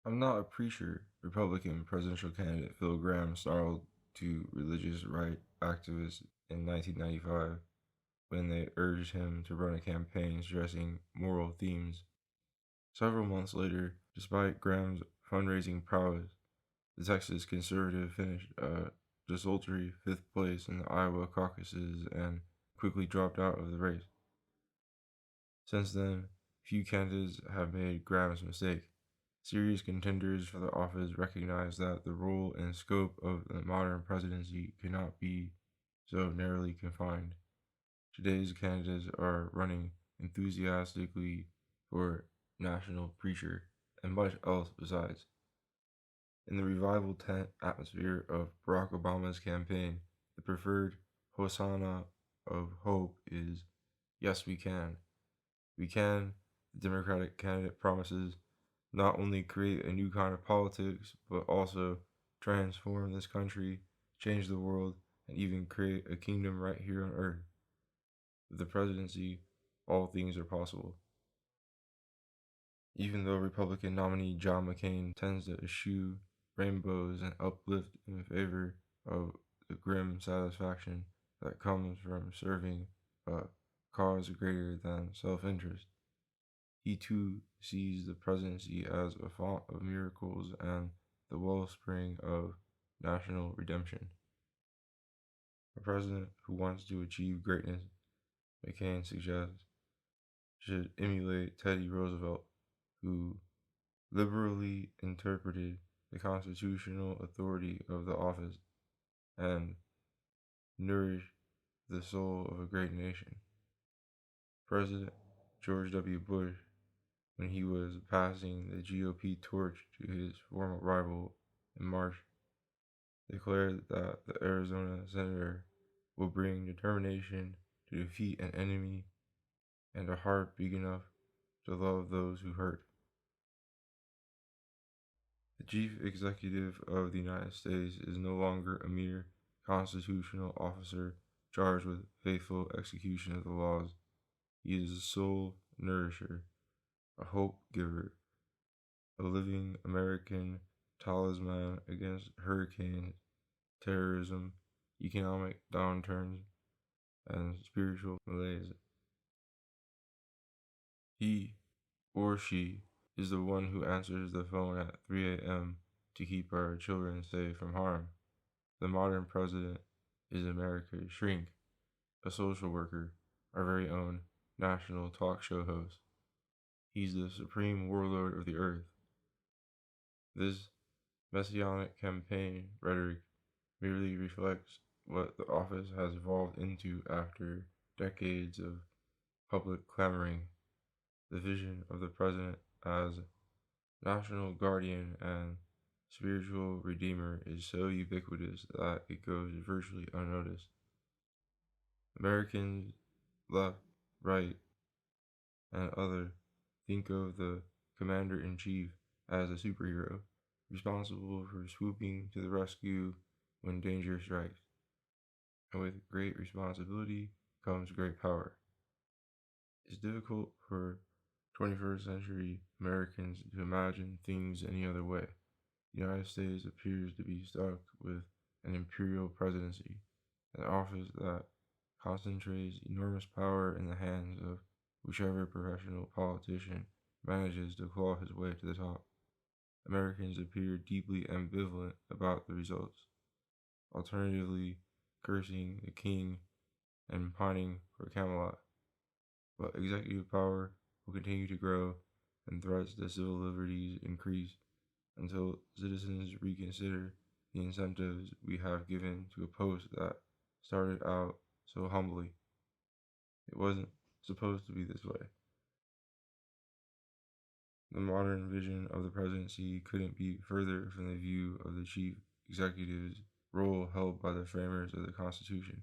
I'm not a preacher, Republican presidential candidate Phil Gramm snarled to religious right activists in 1995 when they urged him to run a campaign stressing moral themes. Several months later, despite Graham's fundraising prowess, the Texas conservative finished a desultory fifth place in the Iowa caucuses and quickly dropped out of the race. Since then, few candidates have made Graham's mistake. Serious contenders for the office recognize that the role and scope of the modern presidency cannot be so narrowly confined. Today's candidates are running enthusiastically for national preacher and much else besides. In the revival tent atmosphere of Barack Obama's campaign, the preferred hosanna of hope is yes, we can. We can, the Democratic candidate promises, not only create a new kind of politics, but also transform this country, change the world, and even create a kingdom right here on earth. With the presidency, all things are possible. Even though Republican nominee John McCain tends to eschew rainbows and uplift in favor of the grim satisfaction that comes from serving a cause greater than self interest, he too sees the presidency as a font of miracles and the wellspring of national redemption. A president who wants to achieve greatness, McCain suggests, should emulate Teddy Roosevelt, who liberally interpreted the constitutional authority of the office and nourished the soul of a great nation. President George W. Bush, when he was passing the GOP torch to his former rival in March, declared that the Arizona senator will bring determination to defeat an enemy and a heart big enough to love those who hurt. The chief executive of the United States is no longer a mere constitutional officer charged with faithful execution of the laws. He is a soul nourisher, a hope giver, a living American talisman against hurricanes, terrorism, economic downturns, and spiritual malaise. He or she is the one who answers the phone at 3 a.m. to keep our children safe from harm. The modern president is America's shrink, a social worker, our very own national talk show host. He's the supreme warlord of the earth. This messianic campaign rhetoric merely reflects what the office has evolved into after decades of public clamoring. The vision of the president as national guardian and spiritual redeemer is so ubiquitous that it goes virtually unnoticed. Americans, left, right, and other, think of the commander in chief as a superhero, responsible for swooping to the rescue when danger strikes. And with great responsibility comes great power. It's difficult for 21st century Americans to imagine things any other way. The United States appears to be stuck with an imperial presidency, an office that concentrates enormous power in the hands of whichever professional politician manages to claw his way to the top. Americans appear deeply ambivalent about the results, alternatively cursing the king and pining for Camelot. But executive power will continue to grow and threats to civil liberties increase until citizens reconsider the incentives we have given to a post that started out so humbly. It wasn't supposed to be this way. The modern vision of the presidency couldn't be further from the view of the chief executive's role held by the framers of the Constitution.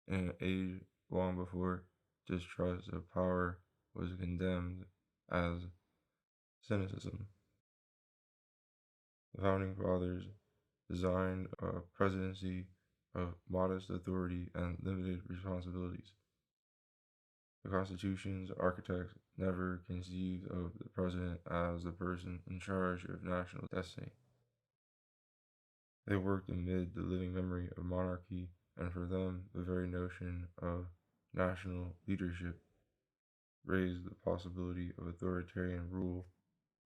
In an age long before distrust of power was condemned as cynicism, the Founding Fathers designed a presidency of modest authority and limited responsibilities. The Constitution's architects never conceived of the president as the person in charge of national destiny. They worked amid the living memory of monarchy, and for them, the very notion of national leadership raised the possibility of authoritarian rule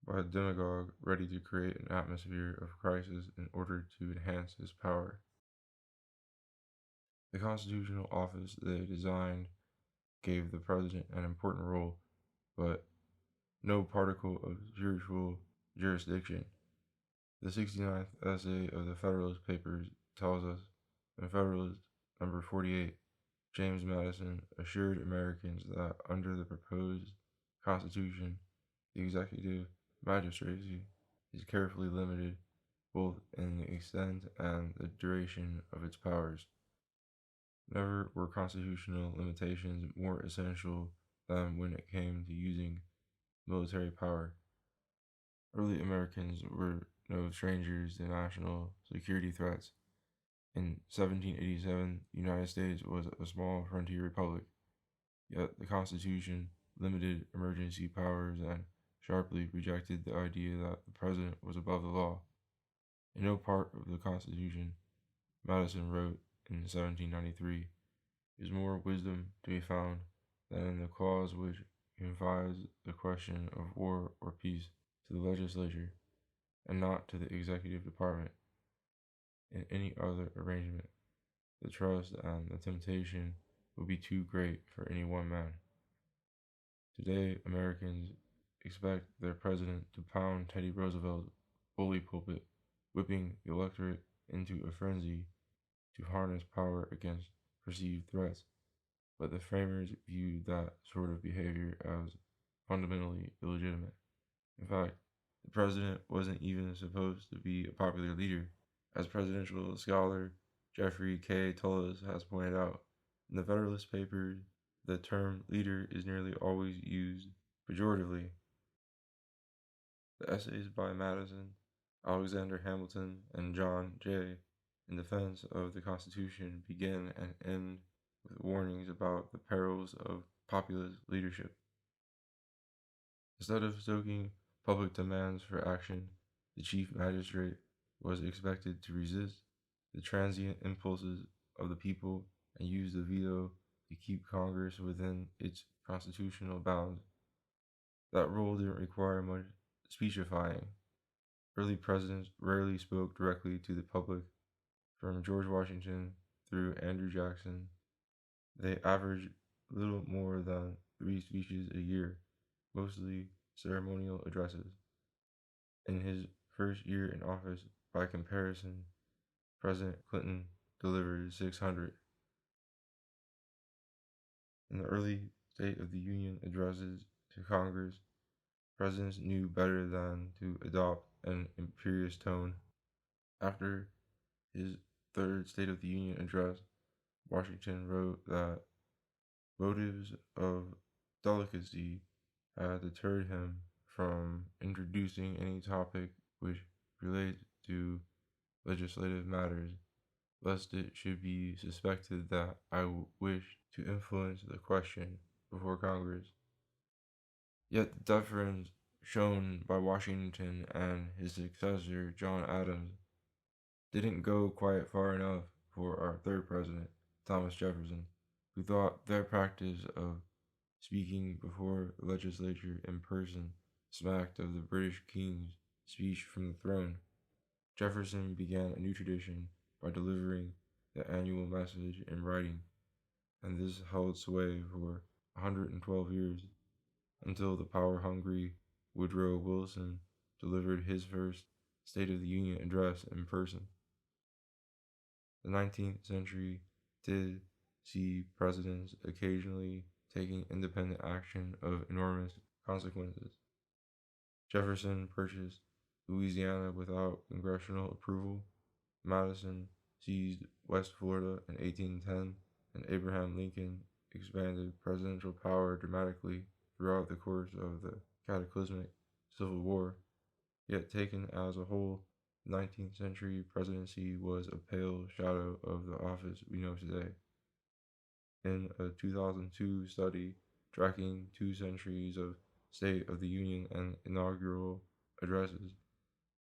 by a demagogue ready to create an atmosphere of crisis in order to enhance his power. The constitutional office they designed gave the president an important role, but no particle of spiritual jurisdiction. The 69th essay of the Federalist Papers tells us in Federalist number 48, James Madison assured Americans that under the proposed Constitution, the executive magistracy is carefully limited both in the extent and the duration of its powers. Never were constitutional limitations more essential than when it came to using military power. Early Americans were no strangers to national security threats. In 1787, the United States was a small frontier republic, yet the Constitution limited emergency powers and sharply rejected the idea that the president was above the law. In no part of the Constitution, Madison wrote in 1793, is more wisdom to be found than in the clause which confides the question of war or peace to the legislature and not to the executive department. In any other arrangement, the trust and the temptation would be too great for any one man. Today, Americans expect their president to pound Teddy Roosevelt's bully pulpit, whipping the electorate into a frenzy to harness power against perceived threats. But the framers viewed that sort of behavior as fundamentally illegitimate. In fact, the president wasn't even supposed to be a popular leader. As presidential scholar Jeffrey K. Tullis has pointed out, in the Federalist Papers, the term leader is nearly always used pejoratively. The essays by Madison, Alexander Hamilton, and John Jay in defense of the Constitution begin and end with warnings about the perils of populist leadership. Instead of stoking public demands for action, the chief magistrate was expected to resist the transient impulses of the people and use the veto to keep Congress within its constitutional bounds. That role didn't require much speechifying. Early presidents rarely spoke directly to the public. From George Washington through Andrew Jackson, they averaged little more than 3 speeches a year, mostly ceremonial addresses. In his first year in office, by comparison, President Clinton delivered 600. In the early State of the Union addresses to Congress, presidents knew better than to adopt an imperious tone. After his third State of the Union address, Washington wrote that motives of delicacy had deterred him from introducing any topic which related to legislative matters, lest it should be suspected that I wished to influence the question before Congress. Yet the deference shown by Washington and his successor, John Adams, didn't go quite far enough for our third president, Thomas Jefferson, who thought their practice of speaking before the legislature in person smacked of the British King's speech from the throne. Jefferson began a new tradition by delivering the annual message in writing, and this held sway for 112 years until the power-hungry Woodrow Wilson delivered his first State of the Union address in person. The 19th century did see presidents occasionally taking independent action of enormous consequences. Jefferson purchased Louisiana without congressional approval. Madison seized West Florida in 1810, and Abraham Lincoln expanded presidential power dramatically throughout the course of the cataclysmic Civil War. Yet taken as a whole, the 19th century presidency was a pale shadow of the office we know today. In a 2002 study tracking 2 centuries of State of the Union and inaugural addresses.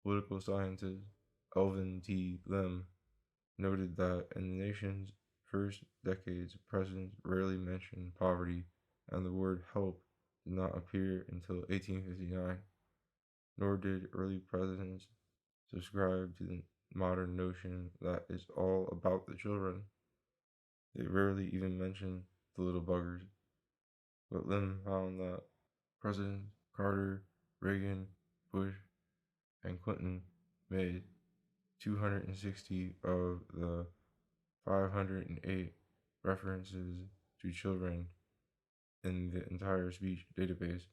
Political scientist Elvin T. Lim noted that in the nation's first decades, presidents rarely mentioned poverty, and the word help did not appear until 1859, nor did early presidents subscribe to the modern notion that it's all about the children. They rarely even mentioned the little buggers. But Lim found that Presidents Carter, Reagan, Bush, and Clinton made 260 of the 508 references to children in the entire speech database,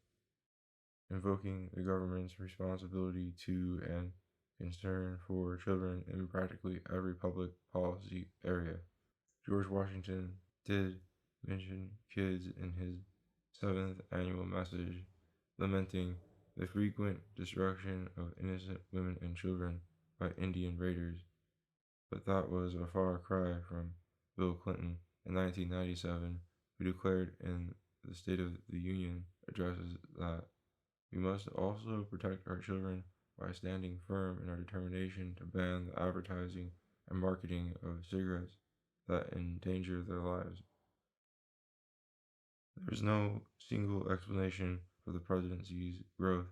invoking the government's responsibility to and concern for children in practically every public policy area. George Washington did mention kids in his 7th annual message, lamenting the frequent destruction of innocent women and children by Indian raiders, but that was a far cry from Bill Clinton in 1997, who declared in the State of the Union addresses that we must also protect our children by standing firm in our determination to ban the advertising and marketing of cigarettes that endanger their lives. There is no single explanation for the presidency's growth.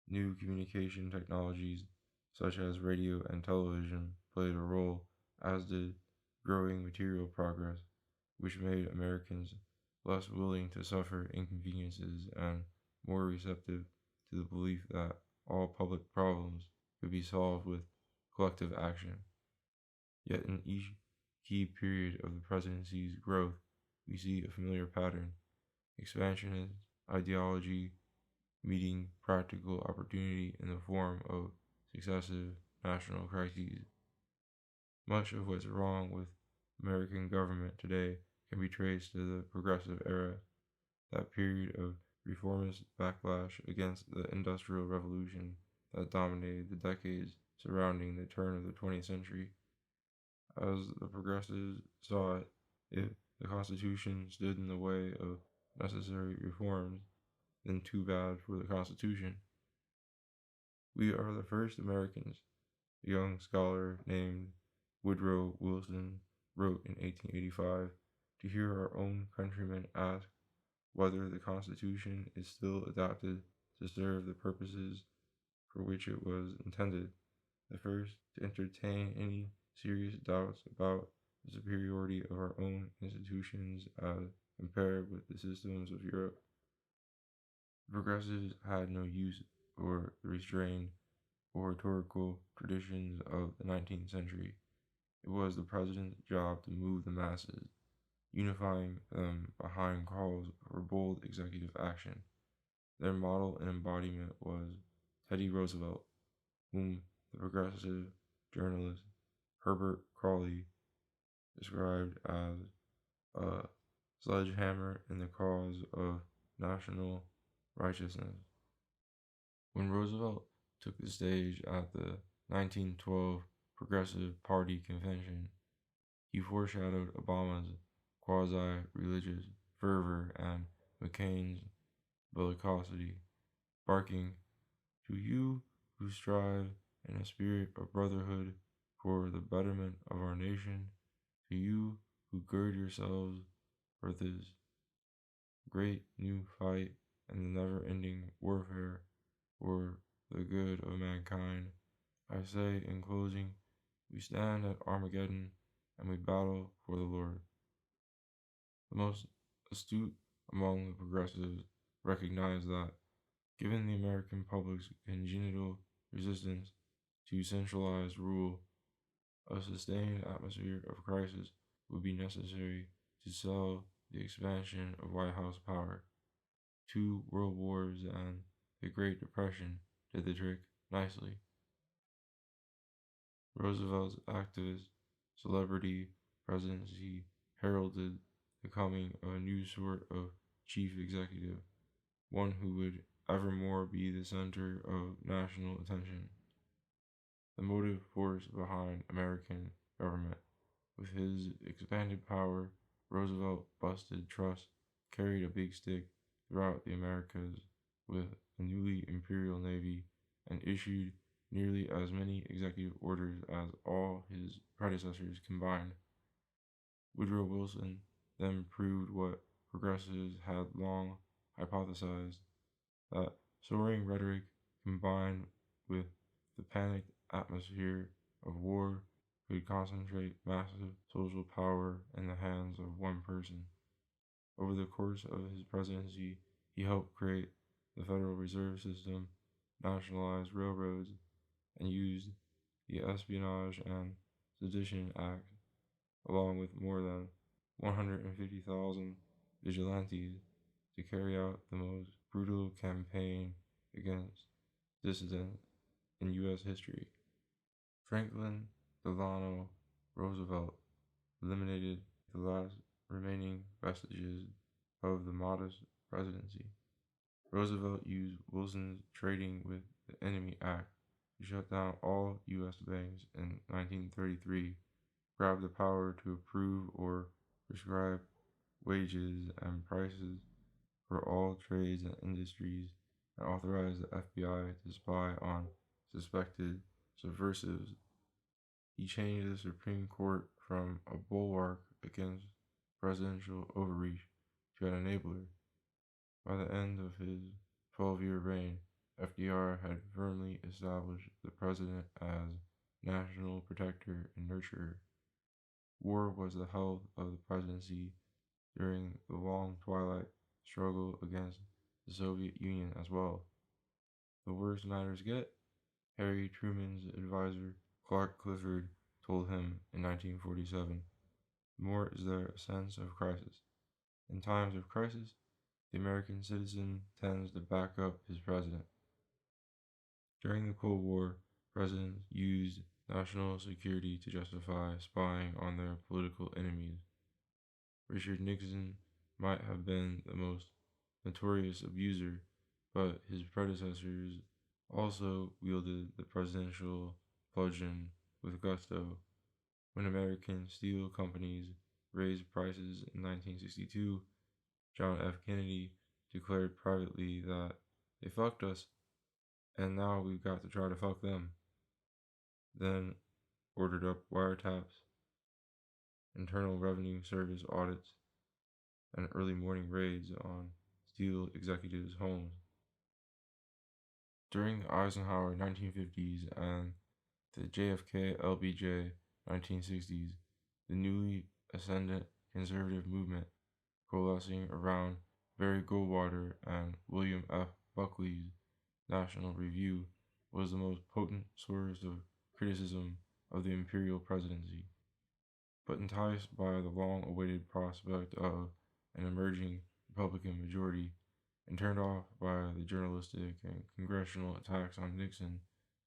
New communication technologies, such as radio and television, played a role, as did growing material progress, which made Americans less willing to suffer inconveniences and more receptive to the belief that all public problems could be solved with collective action. Yet in each key period of the presidency's growth, we see a familiar pattern: expansionist ideology meeting practical opportunity in the form of successive national crises. Much of what's wrong with American government today can be traced to the progressive era, that period of reformist backlash against the Industrial Revolution that dominated the decades surrounding the turn of the 20th century. As the progressives saw it, if the Constitution stood in the way of necessary reforms, then too bad for the Constitution. We are the first Americans, a young scholar named Woodrow Wilson wrote in 1885, to hear our own countrymen ask whether the Constitution is still adapted to serve the purposes for which it was intended, the first to entertain any serious doubts about the superiority of our own institutions as compared with the systems of Europe. The progressives had no use for the restrained oratorical traditions of the 19th century. It was the president's job to move the masses, unifying them behind calls for bold executive action. Their model and embodiment was Teddy Roosevelt, whom the progressive journalist Herbert Crawley described as a sledgehammer in the cause of national righteousness. When Roosevelt took the stage at the 1912 Progressive Party convention, he foreshadowed Obama's quasi-religious fervor and McCain's bellicosity, barking, "To you who strive in a spirit of brotherhood for the betterment of our nation, to you who gird yourselves for this great new fight and the never-ending warfare for the good of mankind, I say in closing, we stand at Armageddon and we battle for the Lord." The most astute among the progressives recognize that, given the American public's congenital resistance to centralized rule, a sustained atmosphere of crisis would be necessary to sell the expansion of White House power. 2 world wars and the Great Depression did the trick nicely. Roosevelt's activist celebrity presidency heralded the coming of a new sort of chief executive, one who would evermore be the center of national attention. The motive force behind American government. With his expanded power, Roosevelt busted trust carried a big stick throughout the Americas with a newly imperial navy and issued nearly as many executive orders as all his predecessors combined. Woodrow Wilson then proved what progressives had long hypothesized, that soaring rhetoric combined with the panicked atmosphere of war could concentrate massive social power in the hands of one person. Over the course of his presidency, he helped create the Federal Reserve System, nationalized railroads, and used the Espionage and Sedition Act, along with more than 150,000 vigilantes, to carry out the most brutal campaign against dissidents in U.S. history. Franklin Delano Roosevelt eliminated the last remaining vestiges of the modest presidency. Roosevelt used Wilson's Trading with the Enemy Act to shut down all U.S. banks in 1933, grabbed the power to approve or prescribe wages and prices for all trades and industries, and authorized the FBI to spy on suspected subversives. He changed the Supreme Court from a bulwark against presidential overreach to an enabler. By the end of his 12-year reign, FDR had firmly established the president as national protector and nurturer. War was the health of the presidency during the long twilight struggle against the Soviet Union as well. The worse matters get, Harry Truman's advisor Clark Clifford told him in 1947, the more is there a sense of crisis. In times of crisis, the American citizen tends to back up his president. During the Cold War, presidents used national security to justify spying on their political enemies. Richard Nixon might have been the most notorious abuser, but his predecessors also wielded the presidential bludgeon with gusto. When American steel companies raised prices in 1962, John F. Kennedy declared privately that they fucked us, and now we've got to try to fuck them. Then ordered up wiretaps, Internal Revenue Service audits, and early morning raids on steel executives' homes. During the Eisenhower 1950s and the JFK-LBJ 1960s, the newly ascendant conservative movement, coalescing around Barry Goldwater and William F. Buckley's National Review, was the most potent source of criticism of the imperial presidency. But enticed by the long-awaited prospect of an emerging Republican majority, and turned off by the journalistic and congressional attacks on Nixon,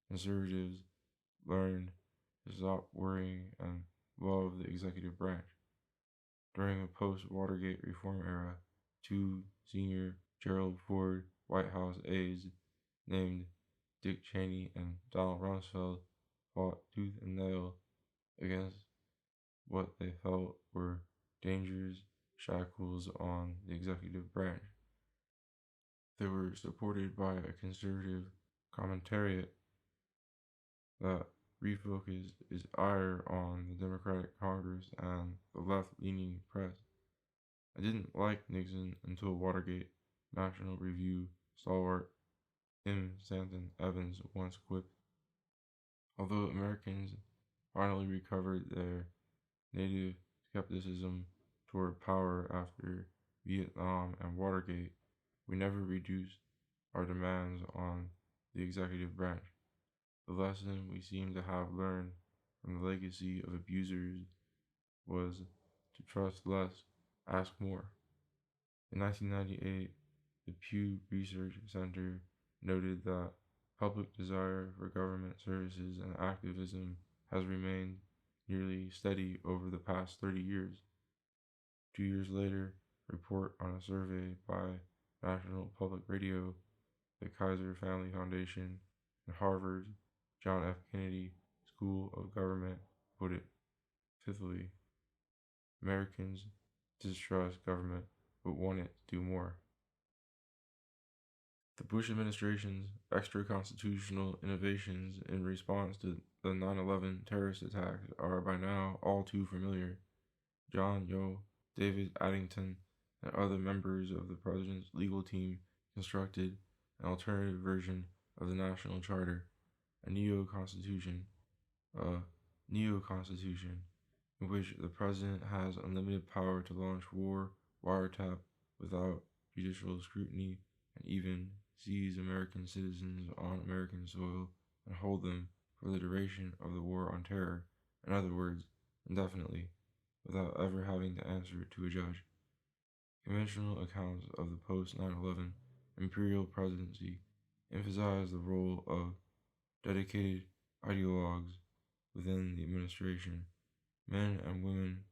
conservatives learned to stop worrying and love the executive branch. During the post-Watergate reform era, two senior Gerald Ford White House aides named Dick Cheney and Donald Rumsfeld fought tooth and nail against what they felt were dangerous shackles on the executive branch. They were supported by a conservative commentariat that refocused its ire on the Democratic Congress and the left-leaning press. I didn't like Nixon until Watergate, National Review stalwart M. Stanton Evans once quipped. Although Americans finally recovered their native skepticism toward power after Vietnam and Watergate, we never reduced our demands on the executive branch. The lesson we seem to have learned from the legacy of abusers was to trust less, ask more. In 1998, the Pew Research Center noted that public desire for government services and activism has remained nearly steady over the past 30 years. 2 years later, a report on a survey by National Public Radio, the Kaiser Family Foundation, and Harvard's John F. Kennedy School of Government put it fifthly: Americans distrust government but wanted to do more. The Bush administration's extra-constitutional innovations in response to the 9/11 terrorist attacks are by now all too familiar. John Yo, David Addington, and other members of the president's legal team constructed an alternative version of the National Charter, a neo-constitution, a neo-constitution, in which the president has unlimited power to launch war, wiretap without judicial scrutiny, and even seize American citizens on American soil and hold them for the duration of the war on terror, in other words, indefinitely, without ever having to answer to a judge. Conventional accounts of the post 9/11 imperial presidency emphasize the role of dedicated ideologues within the administration, men and women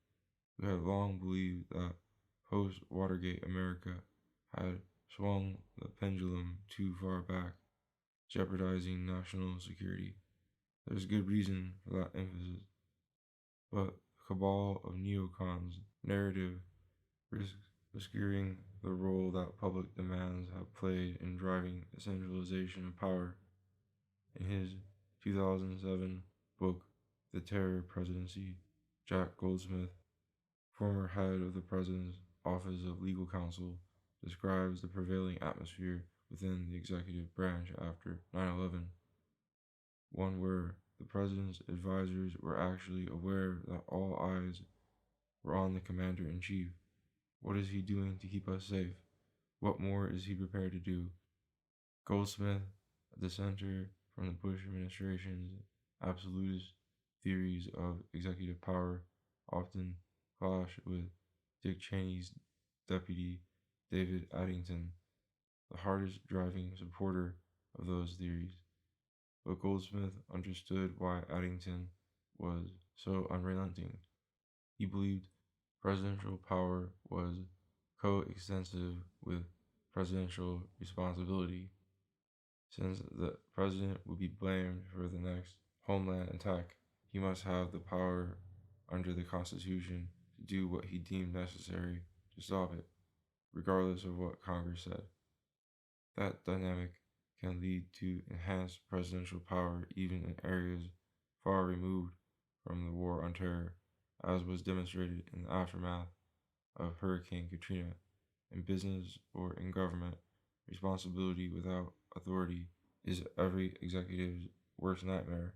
who had long believed that post-Watergate America had swung the pendulum too far back, jeopardizing national security. There's good reason for that emphasis, but the cabal of neocons' narrative risks obscuring the role that public demands have played in driving the centralization of power. In his 2007 book, The Terror Presidency, Jack Goldsmith, former head of the President's Office of Legal Counsel, describes the prevailing atmosphere within the executive branch after 9/11, one where the President's advisors were actually aware that all eyes were on the Commander-in-Chief. What is he doing to keep us safe? What more is he prepared to do? Goldsmith, a dissenter from the Bush administration's absolutist theories of executive power, often clash with Dick Cheney's deputy David Addington, the hardest driving supporter of those theories. But Goldsmith understood why Addington was so unrelenting. He believed presidential power was coextensive with presidential responsibility. Since the president would be blamed for the next homeland attack, he must have the power under the Constitution to do what he deemed necessary to stop it, regardless of what Congress said. That dynamic can lead to enhanced presidential power even in areas far removed from the war on terror, as was demonstrated in the aftermath of Hurricane Katrina. In business or in government, responsibility without authority is every executive's worst nightmare.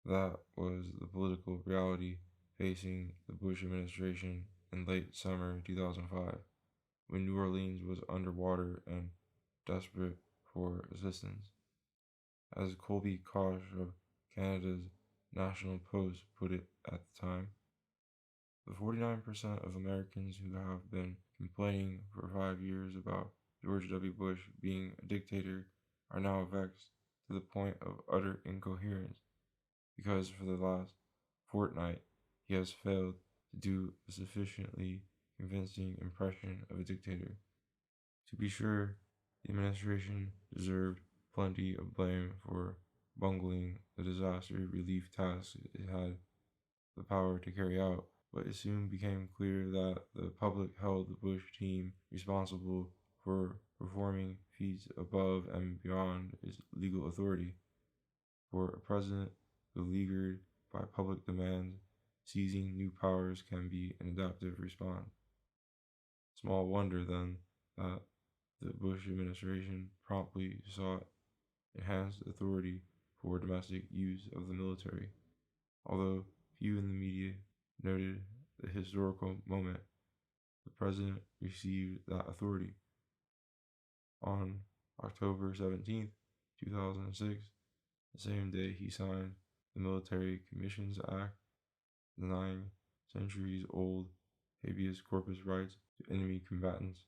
That was the political reality facing the Bush administration in late summer 2005, when New Orleans was underwater and desperate for assistance. As Colby Kosh of Canada's National Post put it at the time, the 49% of Americans who have been complaining for 5 years about George W. Bush being a dictator are now vexed to the point of utter incoherence, because for the last fortnight he has failed to do a sufficiently convincing impression of a dictator. To be sure, the administration deserved plenty of blame for bungling the disaster relief tasks it had the power to carry out, but it soon became clear that the public held the Bush team responsible for performing feats above and beyond its legal authority. For a president beleaguered by public demands, seizing new powers can be an adaptive response. Small wonder, then, that the Bush administration promptly sought enhanced authority for domestic use of the military, although few in the media noted the historical moment the president received that authority. On October 17, 2006, the same day he signed the Military Commissions Act, denying centuries-old habeas corpus rights to enemy combatants.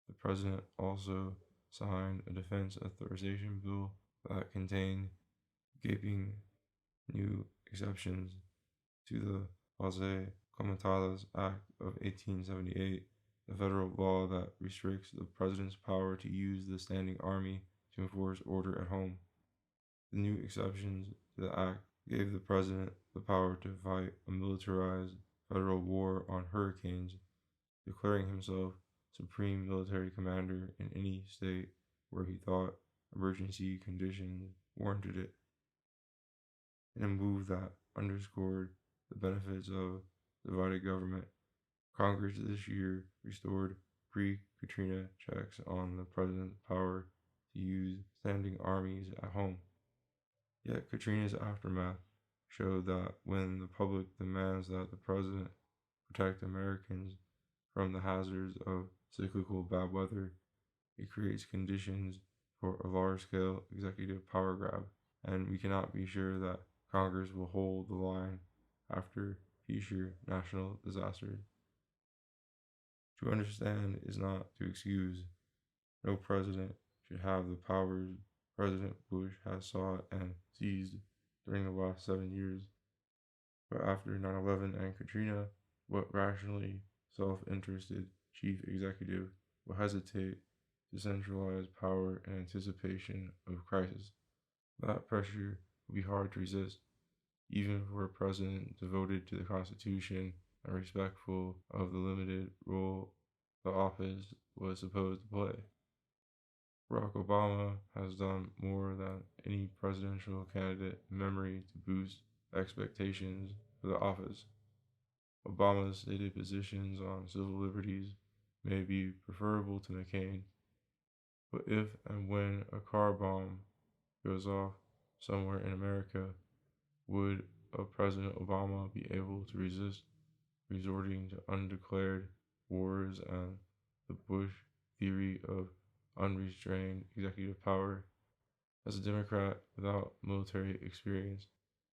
The president also signed a defense authorization bill that contained gaping new exceptions to the Bases Comitadas Act of 1878, the federal law that restricts the president's power to use the standing army to enforce order at home. The new exceptions to the act gave the president the power to fight a militarized federal war on hurricanes, declaring himself supreme military commander in any state where he thought emergency conditions warranted it, in a move that underscored the benefits of divided government. Congress this year restored pre-Katrina checks on the president's power to use standing armies at home. Yet Katrina's aftermath showed that when the public demands that the president protect Americans from the hazards of cyclical bad weather, it creates conditions for a large-scale executive power grab, and we cannot be sure that Congress will hold the line after future national disasters. To understand is not to excuse. No president should have the powers President Bush has sought and seized during the last 7 years. But after 9/11 and Katrina, what rationally self-interested chief executive will hesitate to centralize power in anticipation of crisis? That pressure will be hard to resist, even for a president devoted to the Constitution and respectful of the limited role the office was supposed to play. Barack Obama has done more than any presidential candidate in memory to boost expectations for the office. Obama's stated positions on civil liberties may be preferable to McCain, but if and when a car bomb goes off somewhere in America, would a President Obama be able to resist resorting to undeclared wars and the Bush theory of unrestrained executive power? As a Democrat without military experience,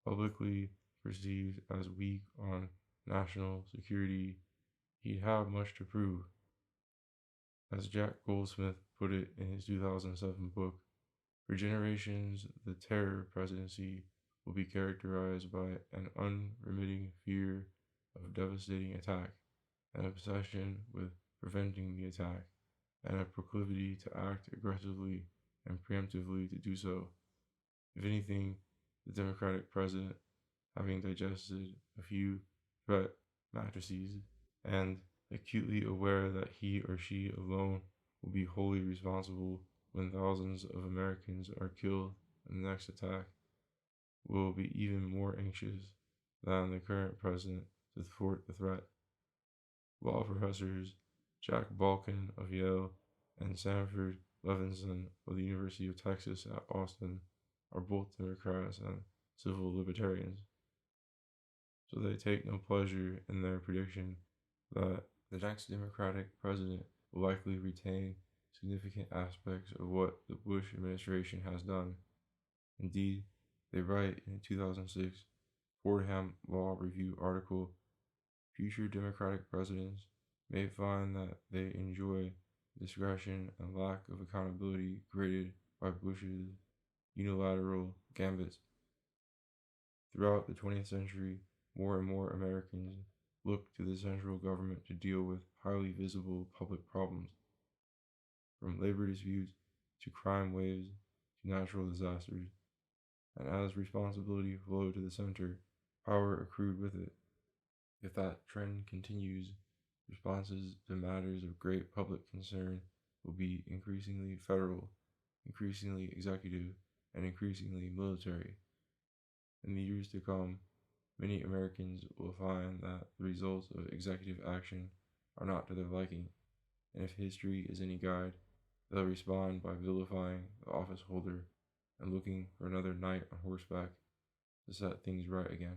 publicly perceived as weak on national security, he'd have much to prove. As Jack Goldsmith put it in his 2007 book, for generations, the terror presidency will be characterized by an unremitting fear of devastating attack, an obsession with preventing the attack, and a proclivity to act aggressively and preemptively to do so. If anything, the Democratic president, having digested a few threat matrices and acutely aware that he or she alone will be wholly responsible when thousands of Americans are killed in the next attack, will be even more anxious than the current president to thwart the threat. Law professors Jack Balkin of Yale and Sanford Levinson of the University of Texas at Austin are both Democrats and civil libertarians, so they take no pleasure in their prediction that the next Democratic president will likely retain significant aspects of what the Bush administration has done. Indeed, they write in a 2006 Fordham Law Review article, future Democratic presidents may find that they enjoy discretion and lack of accountability created by Bush's unilateral gambits. Throughout the 20th century, more and more Americans look to the central government to deal with highly visible public problems, from labor disputes to crime waves to natural disasters, and as responsibility flowed to the center, power accrued with it. If that trend continues, responses to matters of great public concern will be increasingly federal, increasingly executive, and increasingly military. In the years to come, many Americans will find that the results of executive action are not to their liking, and if history is any guide, they'll respond by vilifying the office holder and looking for another knight on horseback to set things right again.